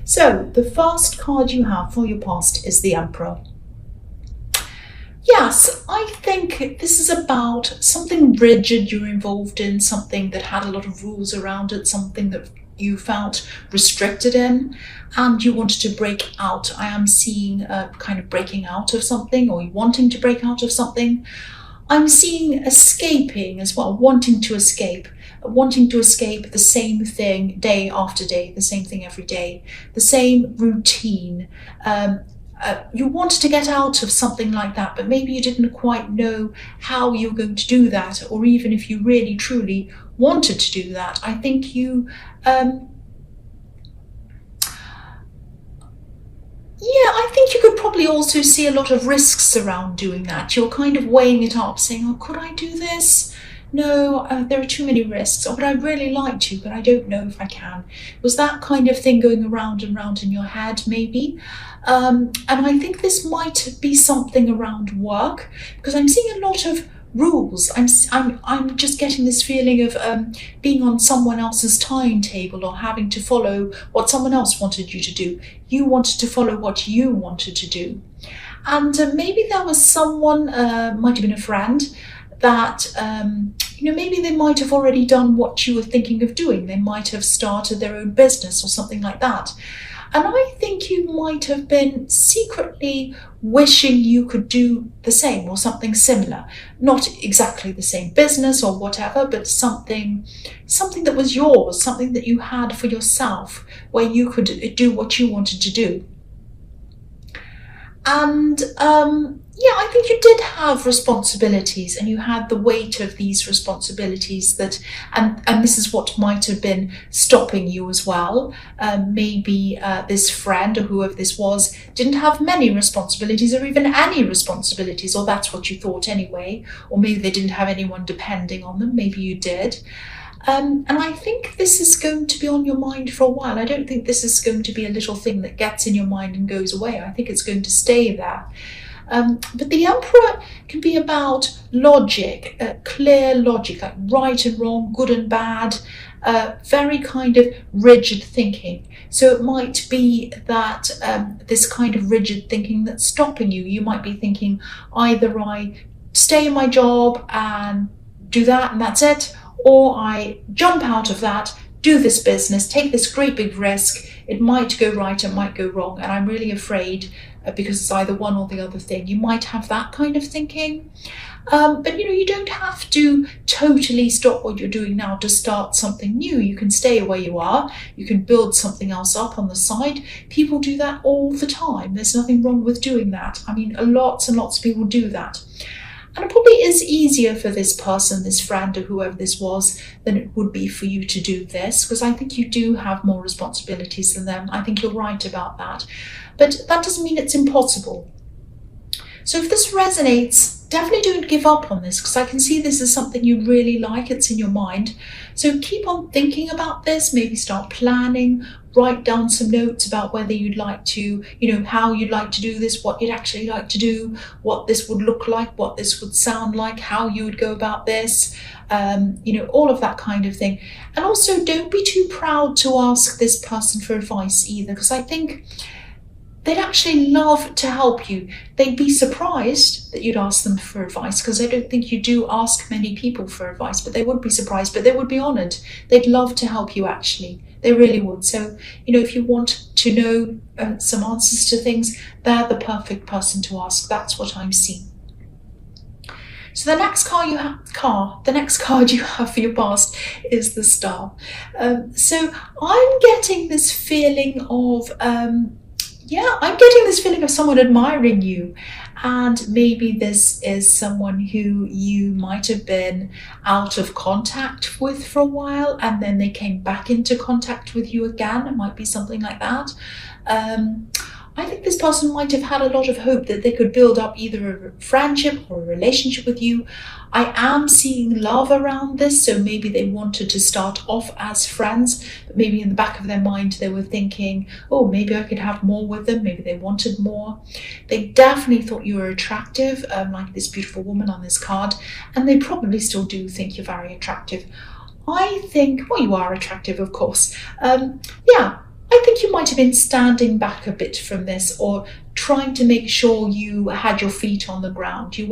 So the first card you have for your past is the Emperor. Yes, I think this is about something rigid you're involved in, something that had a lot of rules around it, something that you felt restricted in, and you wanted to break out. I am seeing a kind of breaking out of something, or wanting to break out of something. I'm seeing escaping as well, wanting to escape the same thing day after day, the same thing every day, the same routine. You wanted to get out of something like that, but maybe you didn't quite know how you were going to do that, or even if you really truly wanted to do that. I think you I think you could probably also see a lot of risks around doing that. You're kind of weighing it up, saying, oh, could I do this? No, there are too many risks. Or would I really like to, but I don't know if I can. Was that kind of thing going around and round in your head, maybe? And I think this might be something around work, because I'm seeing a lot of rules. I'm just getting this feeling of being on someone else's timetable, or having to follow what someone else wanted you to do. You wanted to follow what you wanted to do. And maybe there was someone, might have been a friend, that maybe they might have already done what you were thinking of doing. They might have started their own business or something like that. And I think you might have been secretly wishing you could do the same or something similar. Not exactly the same business or whatever, but something that was yours, something that you had for yourself, where you could do what you wanted to do. And I think you did have responsibilities, and you had the weight of these responsibilities and this is what might have been stopping you as well. Maybe this friend, or whoever this was, didn't have many responsibilities, or even any responsibilities, or that's what you thought anyway. Or maybe they didn't have anyone depending on them. Maybe you did. And I think this is going to be on your mind for a while. I don't think this is going to be a little thing that gets in your mind and goes away. I think it's going to stay there. But the Emperor can be about logic, clear logic, like right and wrong, good and bad, very kind of rigid thinking. So it might be that this kind of rigid thinking that's stopping you. You might be thinking, either I stay in my job and do that and that's it, or I jump out of that, do this business, take this great big risk. It might go right, it might go wrong, and I'm really afraid because it's either one or the other thing. You might have that kind of thinking. But you don't have to totally stop what you're doing now to start something new. You can stay where you are. You can build something else up on the side. People do that all the time. There's nothing wrong with doing that. I mean, lots and lots of people do that. And it probably is easier for this person, this friend, or whoever this was, than it would be for you to do this, because I think you do have more responsibilities than them. I think you're right about that. But that doesn't mean it's impossible. So if this resonates, definitely don't give up on this, because I can see this is something you really like. It's in your mind. So keep on thinking about this. Maybe start planning. Write down some notes about whether you'd like to, how you'd like to do this, what you'd actually like to do, what this would look like, what this would sound like, how you would go about this, all of that kind of thing. And also don't be too proud to ask this person for advice either, because I think they'd actually love to help you. They'd be surprised that you'd ask them for advice, because I don't think you do ask many people for advice, but they would be surprised, but they would be honoured. They'd love to help you, actually. They really would. So, if you want to know some answers to things, they're the perfect person to ask. That's what I'm seeing. So the next card you have for your past is the Star. So I'm getting this feeling of someone admiring you, and maybe this is someone who you might have been out of contact with for a while, and then they came back into contact with you again. It might be something like that. I think this person might have had a lot of hope that they could build up either a friendship or a relationship with you. I am seeing love around this, so maybe they wanted to start off as friends, but maybe in the back of their mind they were thinking, oh, maybe I could have more with them. Maybe they wanted more. They definitely thought you were attractive, like this beautiful woman on this card, and they probably still do think you're very attractive. I think, well, you are attractive, of course. I think you might have been standing back a bit from this, or trying to make sure you had your feet on the ground. You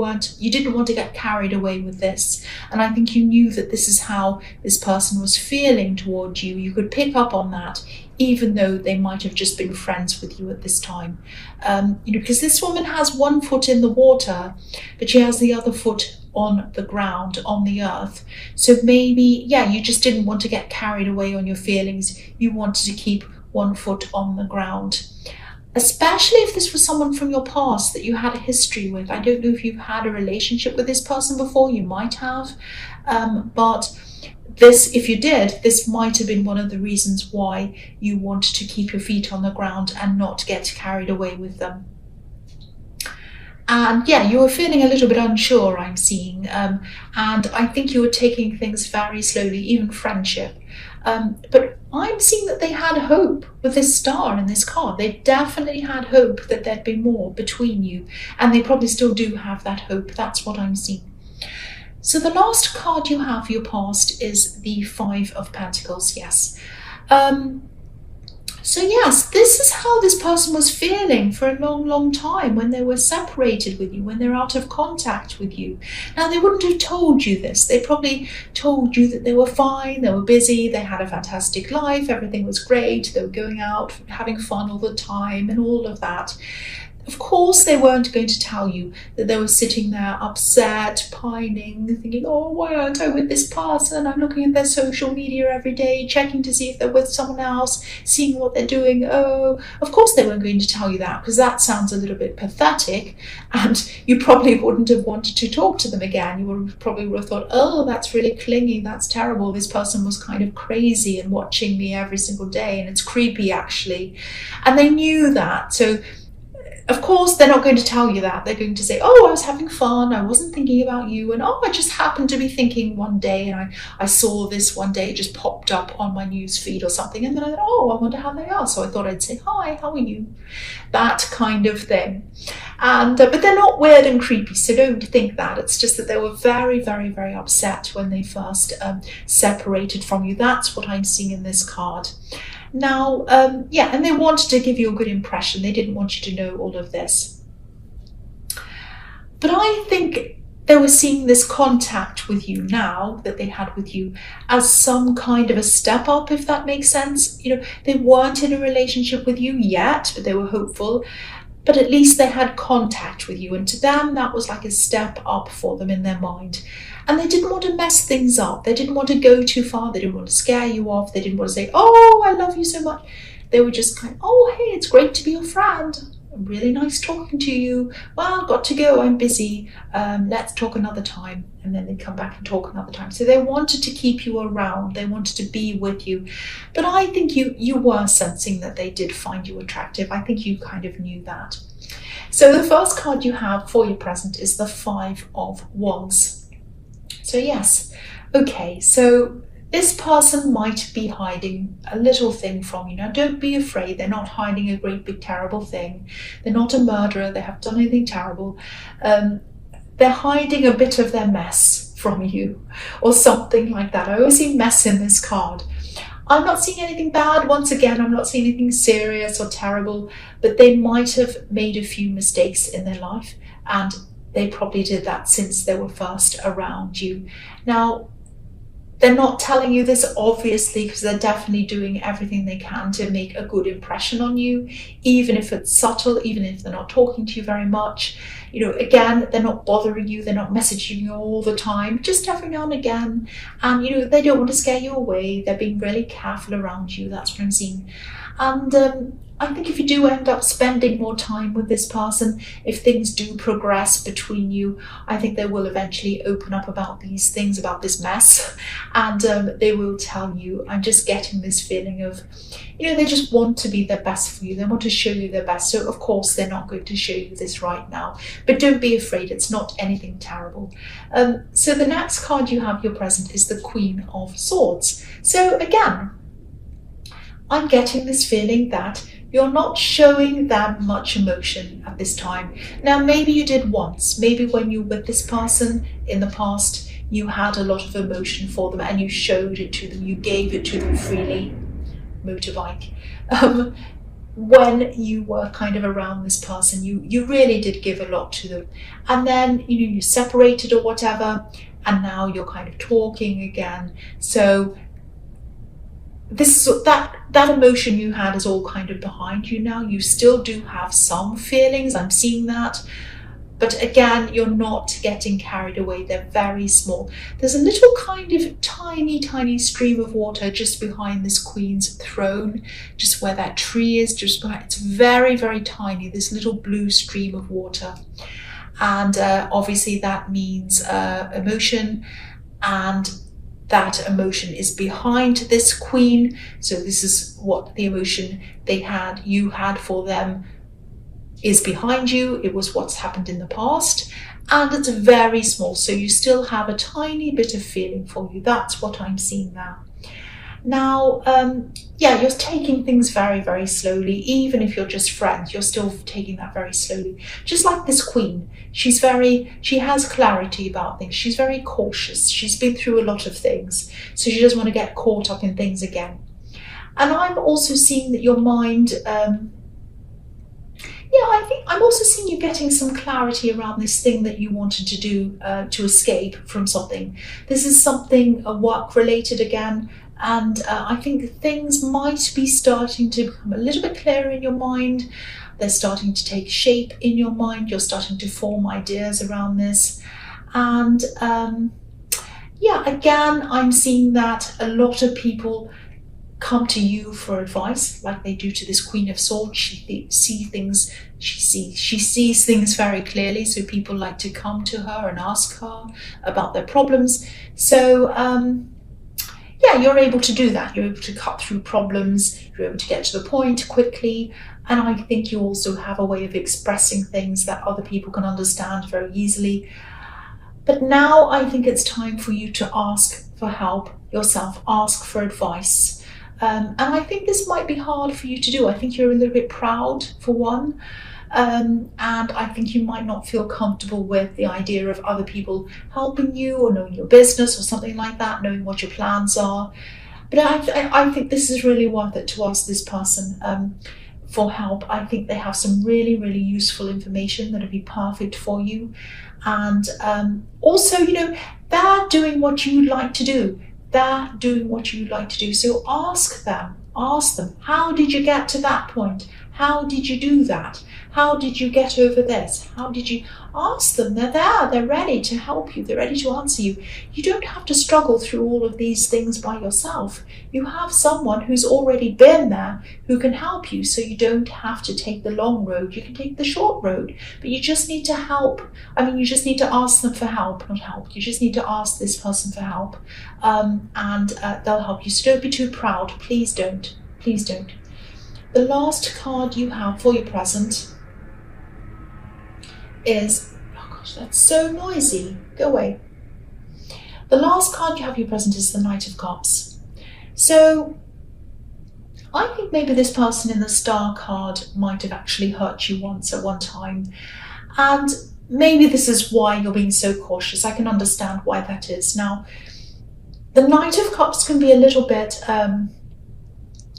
didn't want to get carried away with this. And I think you knew that this is how this person was feeling towards you. You could pick up on that, even though they might have just been friends with you at this time. Because this woman has one foot in the water, but she has the other foot on the ground, on the earth. So maybe, you just didn't want to get carried away on your feelings. You wanted to keep one foot on the ground. Especially if this was someone from your past that you had a history with. I don't know if you've had a relationship with this person before, you might have. But this, if you did, this might have been one of the reasons why you wanted to keep your feet on the ground and not get carried away with them. And you were feeling a little bit unsure, I'm seeing. And I think you were taking things very slowly, even friendship. But I'm seeing that they had hope with this star in this card. They definitely had hope that there'd be more between you. And they probably still do have that hope. That's what I'm seeing. So the last card you have for your past is the Five of Pentacles, yes. So yes, this is how this person was feeling for a long, long time when they were separated with you, when they're out of contact with you. Now, they wouldn't have told you this. They probably told you that they were fine, they were busy, they had a fantastic life, everything was great, they were going out, having fun all the time and all of that. Of course, they weren't going to tell you that they were sitting there upset, pining, thinking, oh, why aren't I with this person? I'm looking at their social media every day, checking to see if they're with someone else, seeing what they're doing. Oh, of course they weren't going to tell you that, because that sounds a little bit pathetic, and you probably wouldn't have wanted to talk to them again. You would have thought, oh, that's really clingy, that's terrible. This person was kind of crazy and watching me every single day, and it's creepy, actually. And they knew that. So of course, they're not going to tell you that. They're going to say, oh, I was having fun, I wasn't thinking about you, and oh, I just happened to be thinking one day, and I saw this one day, it just popped up on my news feed or something, and then I thought, oh, I wonder how they are. So I thought I'd say, hi, how are you? That kind of thing. And but they're not weird and creepy, so don't think that. It's just that they were very, very, very upset when they first separated from you. That's what I'm seeing in this card. Now, and they wanted to give you a good impression. They didn't want you to know all of this. But I think they were seeing this contact with you now that they had with you as some kind of a step up, if that makes sense. They weren't in a relationship with you yet, but they were hopeful. But at least they had contact with you. And to them, that was like a step up for them in their mind. And they didn't want to mess things up. They didn't want to go too far. They didn't want to scare you off. They didn't want to say, oh, I love you so much. They were just kind of, oh, hey, it's great to be your friend. Really nice talking to you. Well, I've got to go. I'm busy. Let's talk another time. And then they come back and talk another time. So they wanted to keep you around. They wanted to be with you. But I think you were sensing that they did find you attractive. I think you kind of knew that. So the first card you have for your present is the Five of Wands. So yes, okay, so this person might be hiding a little thing from you. Now, don't be afraid. They're not hiding a great big terrible thing. They're not a murderer. They haven't done anything terrible. They're hiding a bit of their mess from you or something like that. I always see mess in this card. I'm not seeing anything bad. Once again, I'm not seeing anything serious or terrible, but they might have made a few mistakes in their life, and they probably did that since they were first around you. Now, they're not telling you this, obviously, because they're definitely doing everything they can to make a good impression on you, even if it's subtle, even if they're not talking to you very much. Again, they're not bothering you, they're not messaging you all the time, just every now and again. And, they don't want to scare you away. They're being really careful around you. That's what I'm seeing. And I think if you do end up spending more time with this person, if things do progress between you, I think they will eventually open up about these things, about this mess, and they will tell you. I'm just getting this feeling of, they just want to be their best for you. They want to show you their best. So of course they're not going to show you this right now, but don't be afraid. It's not anything terrible. So the next card you have your present is the Queen of Swords. So again, I'm getting this feeling that you're not showing that much emotion at this time. Now, maybe you did once. Maybe when you were with this person in the past, you had a lot of emotion for them and you showed it to them. You gave it to them freely. motorbike. When you were kind of around this person, you really did give a lot to them, and then you separated or whatever, and now you're kind of talking again. So this is that emotion you had is all kind of behind you now. You still do have some feelings, I'm seeing that, but again, you're not getting carried away. They're very small. There's a little kind of tiny stream of water just behind this Queen's throne, just where that tree is, just behind. It's very tiny, this little blue stream of water. And obviously that means emotion, and that emotion is behind this Queen. So this is what the emotion you had for them is behind you. It was what's happened in the past, and it's very small, so you still have a tiny bit of feeling for you. That's what I'm seeing there. Now, you're taking things very slowly. Even if you're just friends, you're still taking that very slowly. Just like this Queen, she has clarity about things. She's very cautious. She's been through a lot of things, so she doesn't want to get caught up in things again. And I'm also seeing that your mind, I think I'm also seeing you getting some clarity around this thing that you wanted to do to escape from something. This is something work related again, and I think things might be starting to become a little bit clearer in your mind. They're starting to take shape in your mind. You're starting to form ideas around this. And again, I'm seeing that a lot of people come to you for advice, like they do to this Queen of Swords. She sees things very clearly, so people like to come to her and ask her about their problems. So you're able to do that. You're able to cut through problems. You're able to get to the point quickly, and I think you also have a way of expressing things that other people can understand very easily. But now I think it's time for you to ask for help yourself, ask for advice. And I think this might be hard for you to do. I think you're a little bit proud, for one, and I think you might not feel comfortable with the idea of other people helping you or knowing your business or something like that, knowing what your plans are. But I think this is really worth it to ask this person for help. I think they have some really useful information that'll be perfect for you. And also, they're doing what you like to do. So ask them, how did you get to that point? How did you do that? How did you get over this? How did you ask them? They're there, they're ready to help you, they're ready to answer you. You don't have to struggle through all of these things by yourself. You have someone who's already been there who can help you, so you don't have to take the long road. You can take the short road, but you just need to you just need to ask them for help, not help. You just need to ask this person for help, and they'll help you. So don't be too proud. Please don't. The last card you have for your present is, oh gosh, that's so noisy, go away. The last card you have for your present is the Knight of Cups. So I think maybe this person in the Star card might have actually hurt you once at one time, and maybe this is why you're being so cautious. I can understand why that is. Now, the Knight of Cups can be a little bit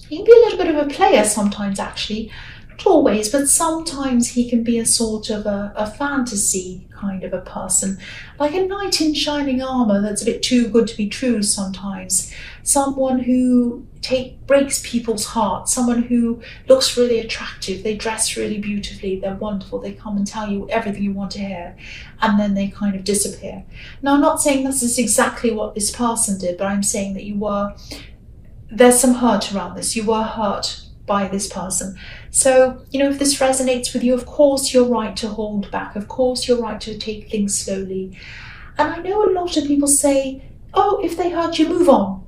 he can be a little bit of a player sometimes, actually. Not always, but sometimes he can be a sort of a fantasy kind of a person. Like a knight in shining armour that's a bit too good to be true sometimes. Someone who breaks people's hearts. Someone who looks really attractive. They dress really beautifully. They're wonderful. They come and tell you everything you want to hear. And then they kind of disappear. Now, I'm not saying this is exactly what this person did, but I'm saying that there's some hurt around this. You were hurt by this person. So, if this resonates with you, of course you're right to hold back. Of course you're right to take things slowly. And I know a lot of people say, oh, if they hurt you, move on.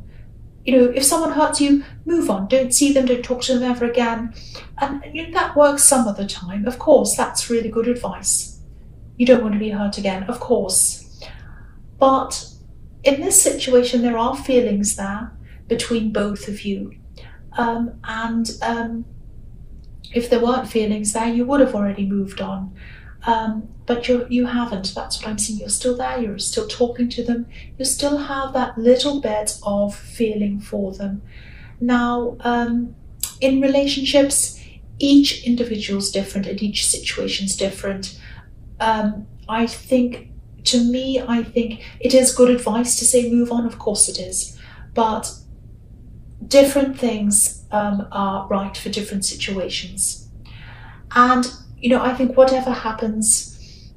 If someone hurts you, move on. Don't see them, don't talk to them ever again. And that works some of the time. Of course, that's really good advice. You don't want to be hurt again, of course. But in this situation, there are feelings there between both of you. If there weren't feelings there, you would have already moved on. But you haven't. That's what I'm seeing. You're still there. You're still talking to them. You still have that little bit of feeling for them. Now, in relationships, each individual's different and each situation's different. I think, to me, I think it is good advice to say move on, of course it is, but different things are right for different situations. And, I think whatever happens,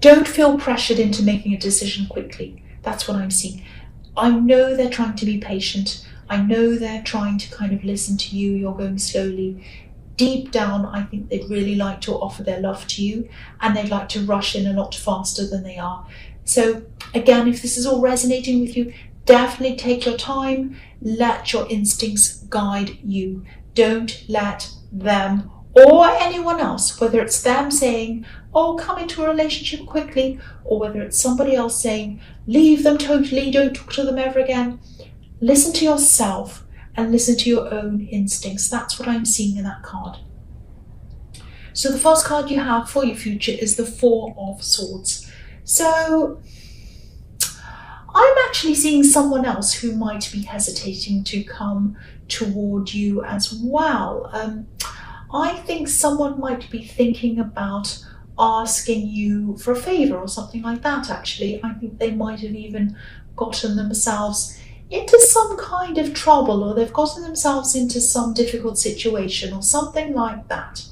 don't feel pressured into making a decision quickly. That's what I'm seeing. I know they're trying to be patient. I know they're trying to kind of listen to you. You're going slowly. Deep down, I think they'd really like to offer their love to you, and they'd like to rush in a lot faster than they are. So again, if this is all resonating with you, definitely take your time. Let your instincts guide you. Don't let them or anyone else, whether it's them saying, oh, come into a relationship quickly, or whether it's somebody else saying, leave them totally, don't talk to them ever again. Listen to yourself and listen to your own instincts. That's what I'm seeing in that card. So the first card you have for your future is the Four of Swords. So I'm actually seeing someone else who might be hesitating to come toward you as well. I think someone might be thinking about asking you for a favor or something like that, actually. I think they might have even gotten themselves into some kind of trouble, or they've gotten themselves into some difficult situation or something like that.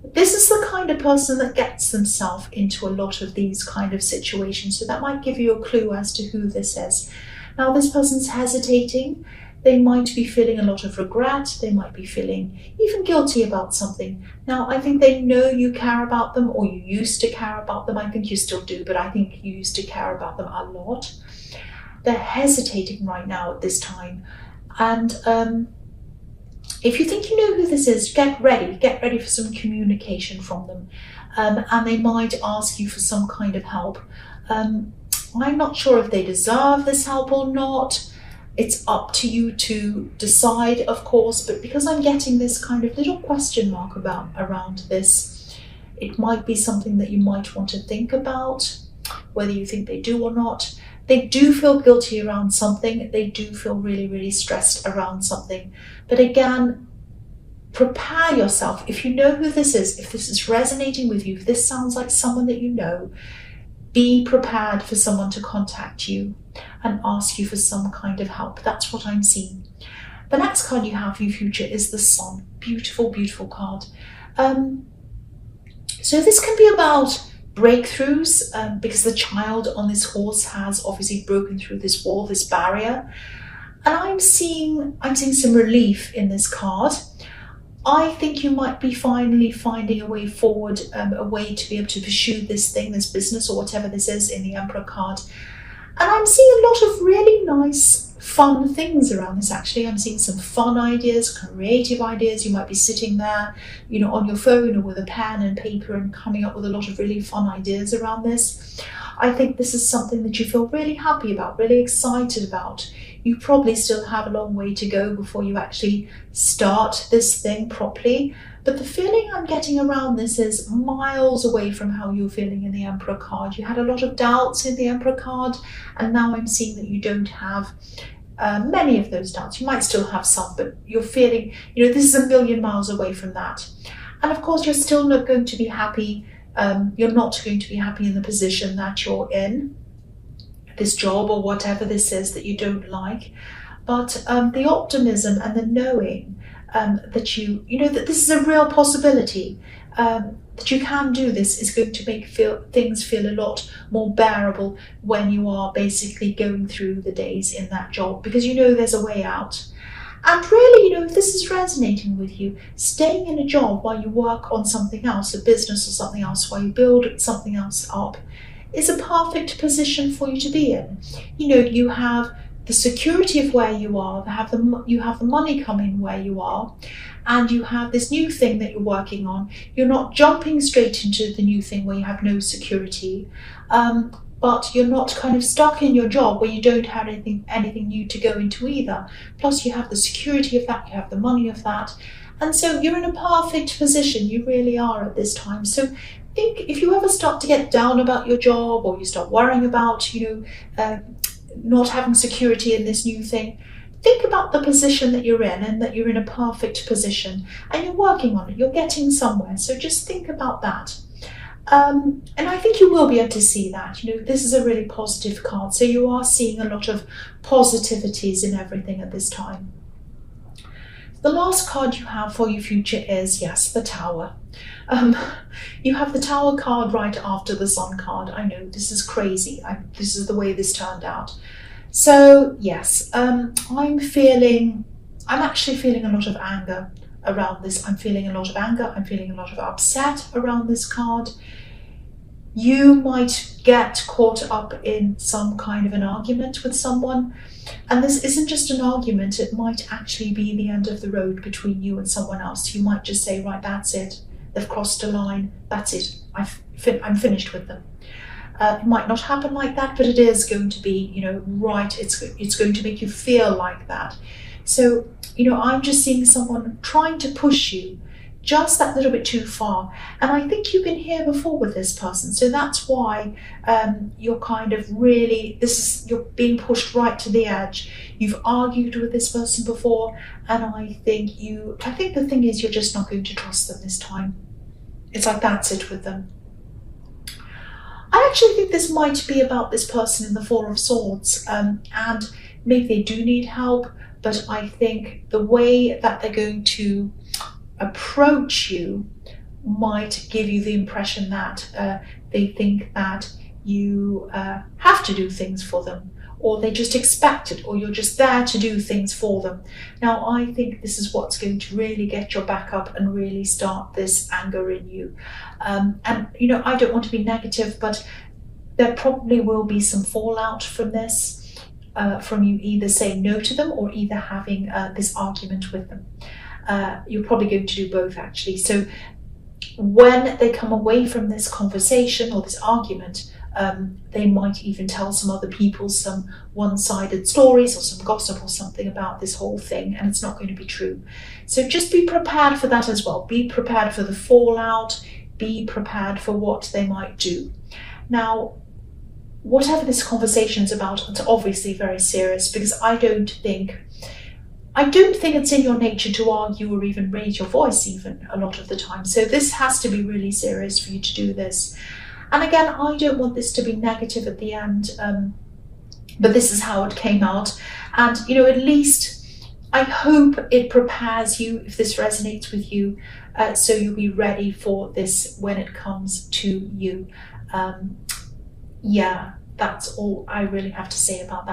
This is the kind of person that gets themselves into a lot of these kind of situations, so that might give you a clue as to who this is. Now, this person's hesitating. They might be feeling a lot of regret. They might be feeling even guilty about something. Now, I think they know you care about them, or you used to care about them. I think you still do, but I think you used to care about them a lot. They're hesitating right now at this time. And if you think you know who this is, get ready for some communication from them. And they might ask you for some kind of help. I'm not sure if they deserve this help or not. It's up to you to decide, of course, but because I'm getting this kind of little question mark around this, it might be something that you might want to think about, whether you think they do or not. They do feel guilty around something. They do feel really, really stressed around something. But again, prepare yourself. If you know who this is, if this is resonating with you, if this sounds like someone that you know, be prepared for someone to contact you and ask you for some kind of help. That's what I'm seeing. The next card you have for your future is the Sun. Beautiful, beautiful card. So this can be about breakthroughs, because the child on this horse has obviously broken through this wall, this barrier. And I'm seeing some relief in this card. I think you might be finally finding a way forward, a way to be able to pursue this thing, this business, or whatever this is in the Emperor card. And I'm seeing a lot of really nice, fun things around this, actually. I'm seeing some fun ideas, creative ideas. You might be sitting there, on your phone or with a pen and paper and coming up with a lot of really fun ideas around this. I think this is something that you feel really happy about, really excited about. You probably still have a long way to go before you actually start this thing properly. But the feeling I'm getting around this is miles away from how you're feeling in the Emperor card. You had a lot of doubts in the Emperor card, and now I'm seeing that you don't have many of those doubts. You might still have some, but you're feeling, this is a million miles away from that. And of course, you're still not going to be happy. You're not going to be happy in the position that you're in, this job or whatever this is that you don't like. But the optimism and the knowing that that this is a real possibility, that you can do this, is going to make things feel a lot more bearable when you are basically going through the days in that job, because there's a way out. And really, if this is resonating with you, staying in a job while you work on something else, a business or something else, while you build something else up, is a perfect position for you to be in. You have the security of where you are, you have the money coming where you are, and you have this new thing that you're working on. You're not jumping straight into the new thing where you have no security, but you're not kind of stuck in your job where you don't have anything new to go into either. Plus you have the security of that, you have the money of that. And so you're in a perfect position, you really are at this time. So think, if you ever start to get down about your job, or you start worrying about, not having security in this new thing, think about the position that you're in and that you're in a perfect position and you're working on it, you're getting somewhere. So just think about that. And I think you will be able to see that. This is a really positive card. So you are seeing a lot of positivities in everything at this time. The last card you have for your future is, yes, the Tower. You have the Tower card right after the Sun card. I know, this is crazy. This is the way this turned out. So yes, I'm actually feeling a lot of anger around this. I'm feeling a lot of anger. I'm feeling a lot of upset around this card. You might get caught up in some kind of an argument with someone. And this isn't just an argument. It might actually be the end of the road between you and someone else. You might just say, right, that's it. They've crossed a line. That's it. I'm finished with them. It might not happen like that, but it is going to be, right. It's going to make you feel like that. So, I'm just seeing someone trying to push you just that little bit too far. And I think you've been here before with this person. So that's why you're kind of really, you're being pushed right to the edge. You've argued with this person before. And I think the thing is, you're just not going to trust them this time. It's like, that's it with them. I actually think this might be about this person in the Four of Swords, and maybe they do need help, but I think the way that they're going to approach you might give you the impression that they think that you have to do things for them, or they just expect it, or you're just there to do things for them. Now, I think this is what's going to really get your back up and really start this anger in you. And, I don't want to be negative, but there probably will be some fallout from this, from you either saying no to them or either having this argument with them. You're probably going to do both, actually. So when they come away from this conversation or this argument, they might even tell some other people some one-sided stories or some gossip or something about this whole thing, and it's not going to be true. So just be prepared for that as well. Be prepared for the fallout. Be prepared for what they might do. Now, whatever this conversation is about, it's obviously very serious, because I don't think it's in your nature to argue or even raise your voice even a lot of the time. So this has to be really serious for you to do this. And again, I don't want this to be negative at the end, but this is how it came out. And, at least I hope it prepares you, if this resonates with you, so you'll be ready for this when it comes to you. Yeah, that's all I really have to say about that.